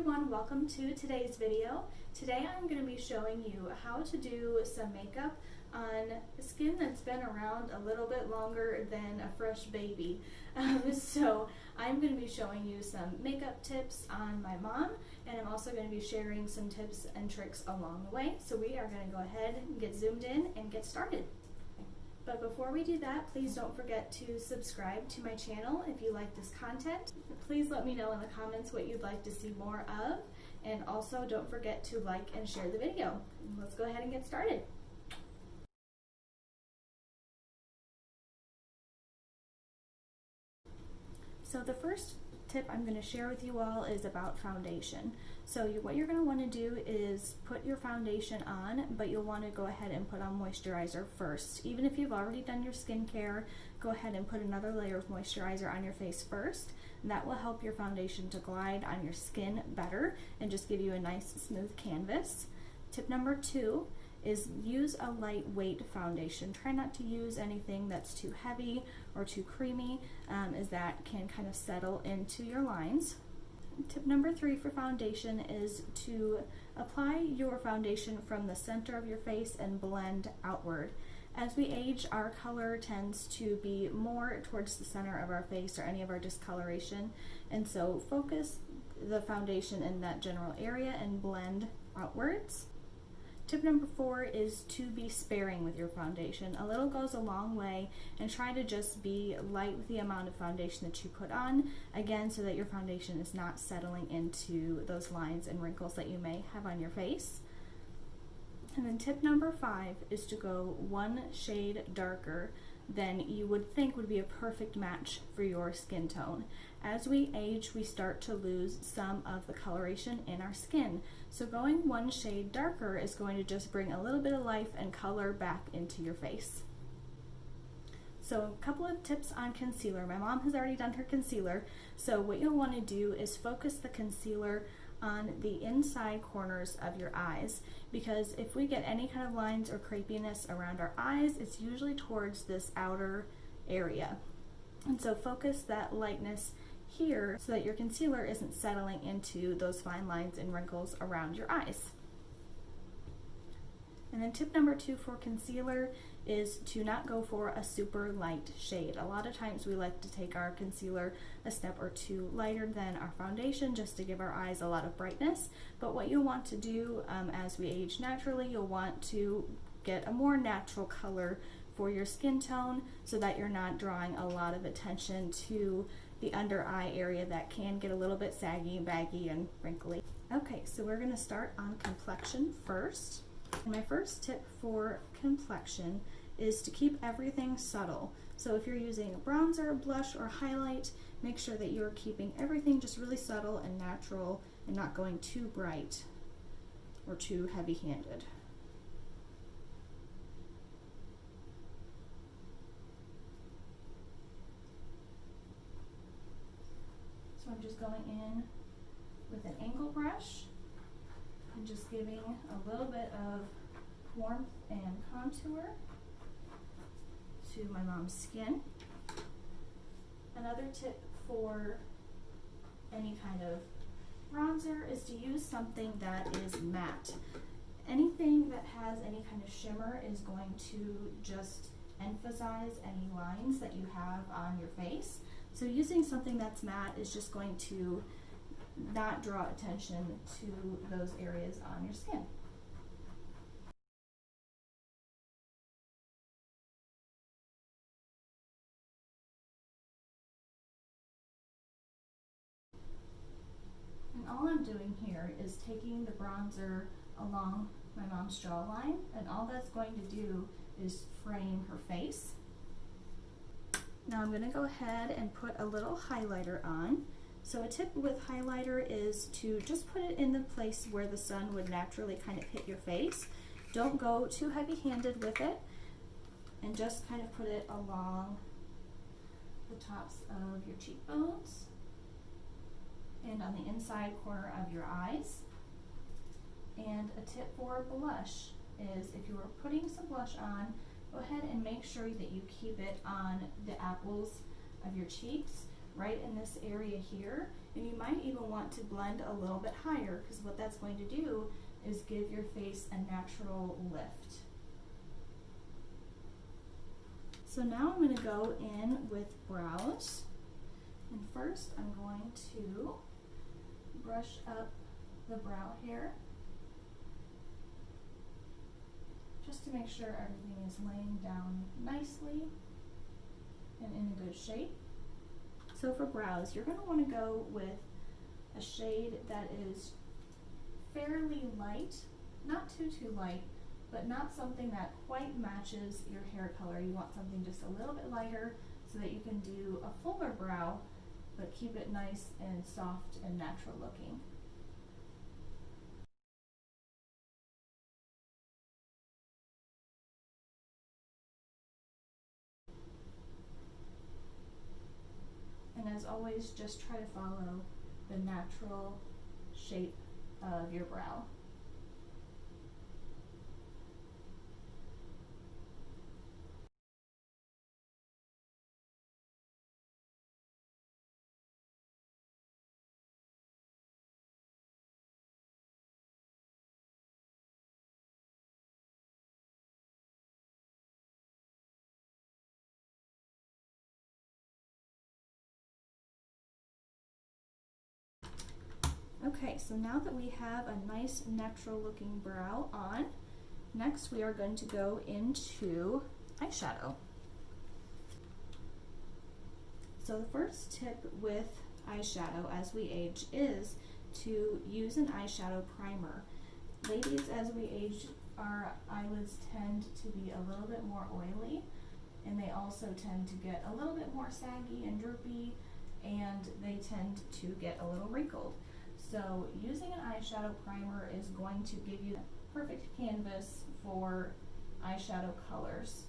everyone, welcome to today's video. Today I'm going to be showing you how to do some makeup on skin that's been around a little bit longer than a fresh baby. So I'm going to be showing you some makeup tips on my mom, and I'm also going to be sharing some tips and tricks along the way. So we are going to go ahead and get zoomed in and get started. But before we do that, please don't forget to subscribe to my channel if you like this content. Please let me know in the comments what you'd like to see more of, and also don't forget to like and share the video. Let's go ahead and get started. So the first tip I'm going to share with you all is about foundation. So what you're going to want to do is put your foundation on, but you'll want to go ahead and put on moisturizer first. Even if you've already done your skincare, go ahead and put another layer of moisturizer on your face first. And that will help your foundation to glide on your skin better and just give you a nice smooth canvas. Tip number 2 is use a lightweight foundation. Try not to use anything that's too heavy or too creamy, as that can kind of settle into your lines. Tip number 3 for foundation is to apply your foundation from the center of your face and blend outward. As we age, our color tends to be more towards the center of our face or any of our discoloration, and so focus the foundation in that general area and blend outwards. Tip number 4 is to be sparing with your foundation. A little goes a long way, and try to just be light with the amount of foundation that you put on, again, so that your foundation is not settling into those lines and wrinkles that you may have on your face. And then tip number 5 is to go one shade darker than you would think would be a perfect match for your skin tone. As we age, we start to lose some of the coloration in our skin. So going one shade darker is going to just bring a little bit of life and color back into your face. So a couple of tips on concealer. My mom has already done her concealer, so what you'll want to do is focus the concealer on the inside corners of your eyes, because if we get any kind of lines or crepiness around our eyes, it's usually towards this outer area. And so focus that lightness here so that your concealer isn't settling into those fine lines and wrinkles around your eyes. And then tip number 2 for concealer is to not go for a super light shade. A lot of times we like to take our concealer a step or 2 lighter than our foundation just to give our eyes a lot of brightness. But what you'll want to do as we age naturally, you'll want to get a more natural color for your skin tone so that you're not drawing a lot of attention to the under eye area that can get a little bit saggy, baggy, and wrinkly. Okay, so we're going to start on complexion first. And my first tip for complexion is to keep everything subtle. So if you're using a bronzer, blush, or highlight, make sure that you're keeping everything just really subtle and natural and not going too bright or too heavy-handed. So I'm just going in with an angle brush and just giving a little bit of warmth and contour to my mom's skin. Another tip for any kind of bronzer is to use something that is matte. Anything that has any kind of shimmer is going to just emphasize any lines that you have on your face. So using something that's matte is just going to not draw attention to those areas on your skin. And all I'm doing here is taking the bronzer along my mom's jawline, and all that's going to do is frame her face. Now I'm going to go ahead and put a little highlighter on. So a tip with highlighter is to just put it in the place where the sun would naturally kind of hit your face. Don't go too heavy-handed with it, and just kind of put it along the tops of your cheekbones and on the inside corner of your eyes. And a tip for blush is if you are putting some blush on, go ahead and make sure that you keep it on the apples of your cheeks right in this area here, and you might even want to blend a little bit higher, because what that's going to do is give your face a natural lift. So now I'm going to go in with brows, and first I'm going to brush up the brow hair just to make sure everything is laying down nicely and in a good shape. So for brows, you're going to want to go with a shade that is fairly light, not too light, but not something that quite matches your hair color. You want something just a little bit lighter so that you can do a fuller brow, but keep it nice and soft and natural looking. And as always, just try to follow the natural shape of your brow. Okay, so now that we have a nice natural looking brow on, next we are going to go into eyeshadow. So the first tip with eyeshadow as we age is to use an eyeshadow primer. Ladies, as we age, our eyelids tend to be a little bit more oily, and they also tend to get a little bit more saggy and droopy, and they tend to get a little wrinkled. So using an eyeshadow primer is going to give you the perfect canvas for eyeshadow colors.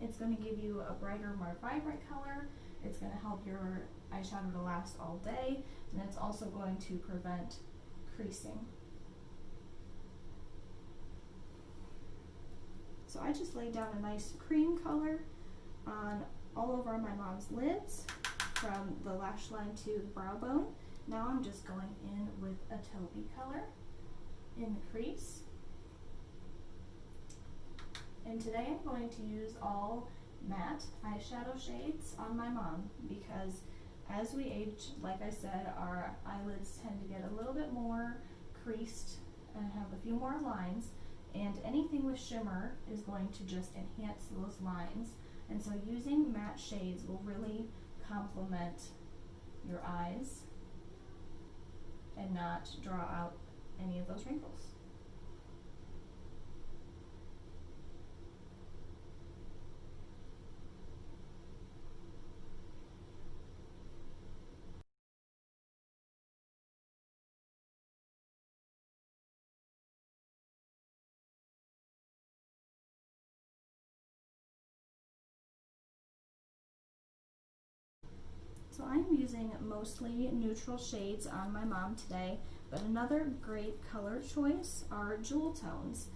It's going to give you a brighter, more vibrant color. It's going to help your eyeshadow to last all day, and it's also going to prevent creasing. So I just laid down a nice cream color on all over my mom's lids from the lash line to the brow bone. Now I'm just going in with a taupey color in the crease. And today I'm going to use all matte eyeshadow shades on my mom, because as we age, like I said, our eyelids tend to get a little bit more creased and have a few more lines, and anything with shimmer is going to just enhance those lines. And so using matte shades will really complement your eyes and not draw out any of those wrinkles. So I'm using mostly neutral shades on my mom today, but another great color choice are jewel tones.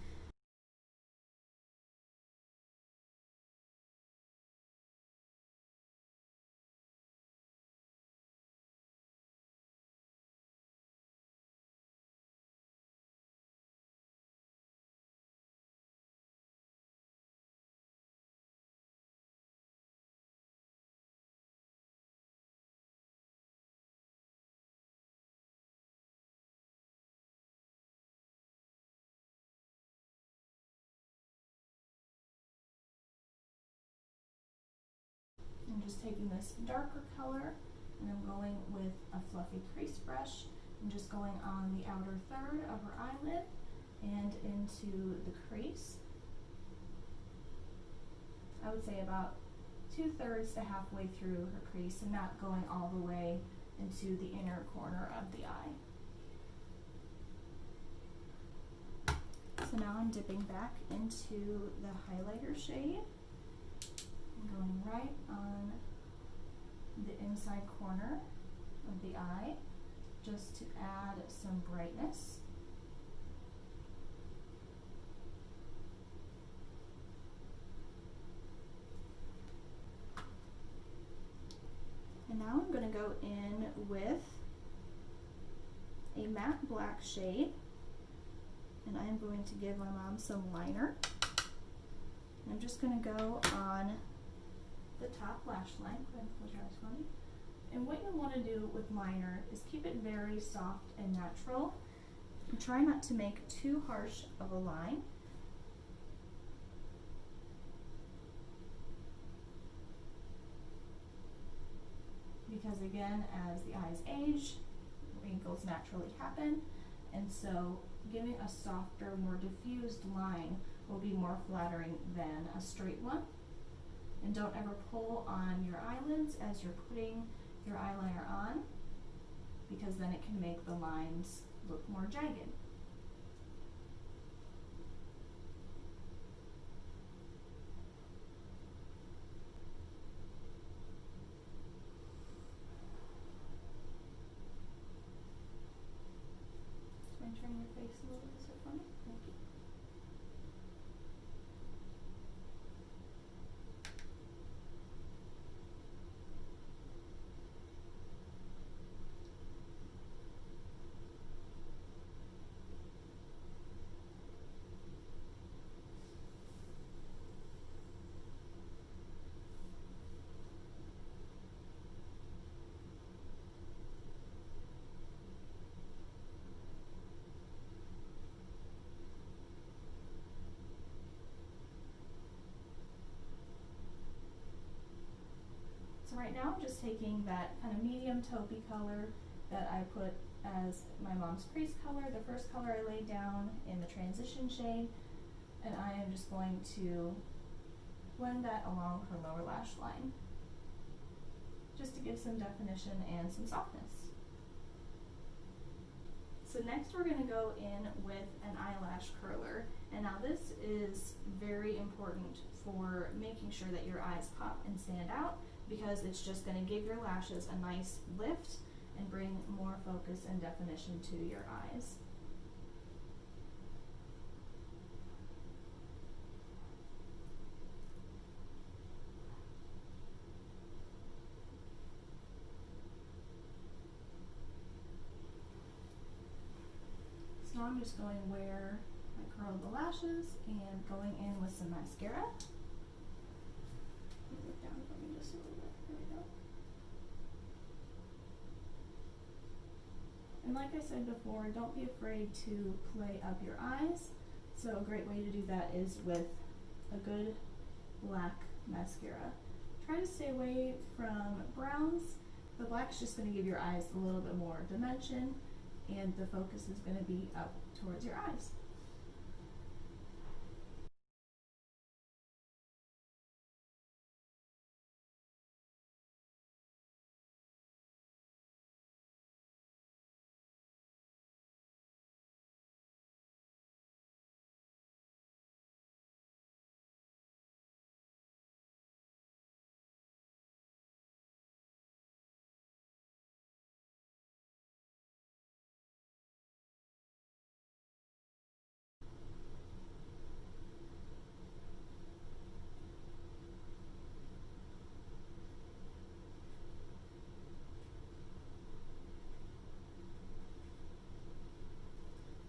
I'm just taking this darker color and I'm going with a fluffy crease brush and just going on the outer third of her eyelid and into the crease. I would say about 2/3 to halfway through her crease, and not going all the way into the inner corner of the eye. So now I'm dipping back into the highlighter shade. I'm going right on the inside corner of the eye just to add some brightness. And Now I'm going to go in with a matte black shade, and I'm going to give my mom some liner. I'm just going to go on the top lash line. Go ahead and close your eyes for me. And what you'll want to do with liner is keep it very soft and natural. And try not to make too harsh of a line. Because again, as the eyes age, wrinkles naturally happen, and so giving a softer, more diffused line will be more flattering than a straight one. And don't ever pull on your eyelids as you're putting your eyeliner on, because then it can make the lines look more jagged. Turn your face a little bit for me. Thank you. So right now I'm just taking that kind of medium taupey color that I put as my mom's crease color, the first color I laid down in the transition shade, and I am just going to blend that along her lower lash line, just to give some definition and some softness. So next we're going to go in with an eyelash curler, and now this is very important for making sure that your eyes pop and stand out, because it's just going to give your lashes a nice lift and bring more focus and definition to your eyes. So now I'm just going where I curled the lashes and going in with some mascara. Look down for me just a little bit. There we go. And like I said before, don't be afraid to play up your eyes. So a great way to do that is with a good black mascara. Try to stay away from browns. The black's just going to give your eyes a little bit more dimension, and the focus is going to be up towards your eyes.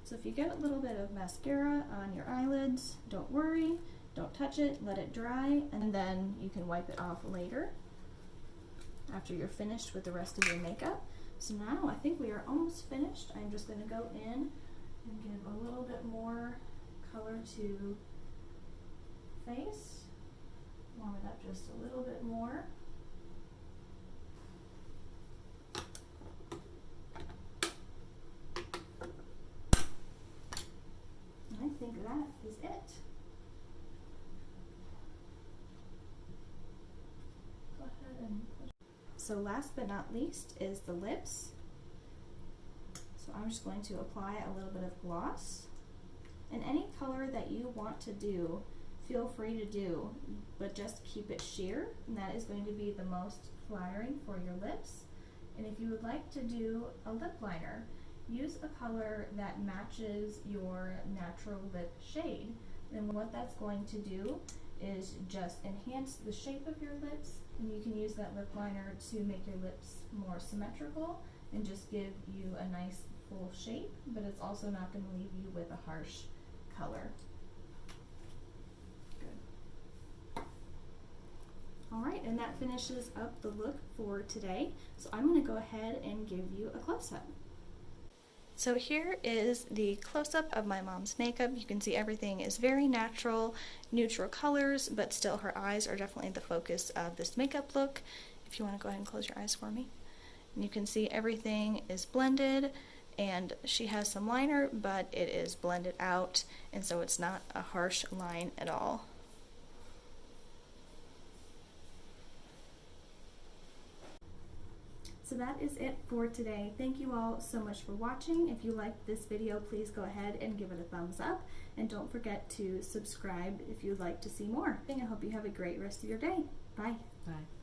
So if you get a little bit of mascara on your eyelids, don't worry, don't touch it, let it dry, and then you can wipe it off later after you're finished with the rest of your makeup. So now I think we are almost finished. I'm just going to go in and give a little bit more color to face, warm it up just a little bit more. I think that is it. Go ahead and push. So last but not least is the lips. So I'm just going to apply a little bit of gloss. And any color that you want to do, feel free to do, but just keep it sheer, and that is going to be the most flattering for your lips. And if you would like to do a lip liner, use a color that matches your natural lip shade. And what that's going to do is just enhance the shape of your lips And you can use that lip liner to make your lips more symmetrical and just give you a nice full shape, but it's also not going to leave you with a harsh color. Good. Alright, and that finishes up the look for today. So I'm going to go ahead and give you a close-up. So here is the close-up of my mom's makeup. You can see everything is very natural, neutral colors, but still her eyes are definitely the focus of this makeup look. If you want to go ahead and close your eyes for me. And you can see everything is blended, and she has some liner, but it is blended out, and so it's not a harsh line at all. So that is it for today. Thank you all so much for watching. If you liked this video, please go ahead and give it a thumbs up, and don't forget to subscribe if you'd like to see more. I hope you have a great rest of your day. Bye. Bye.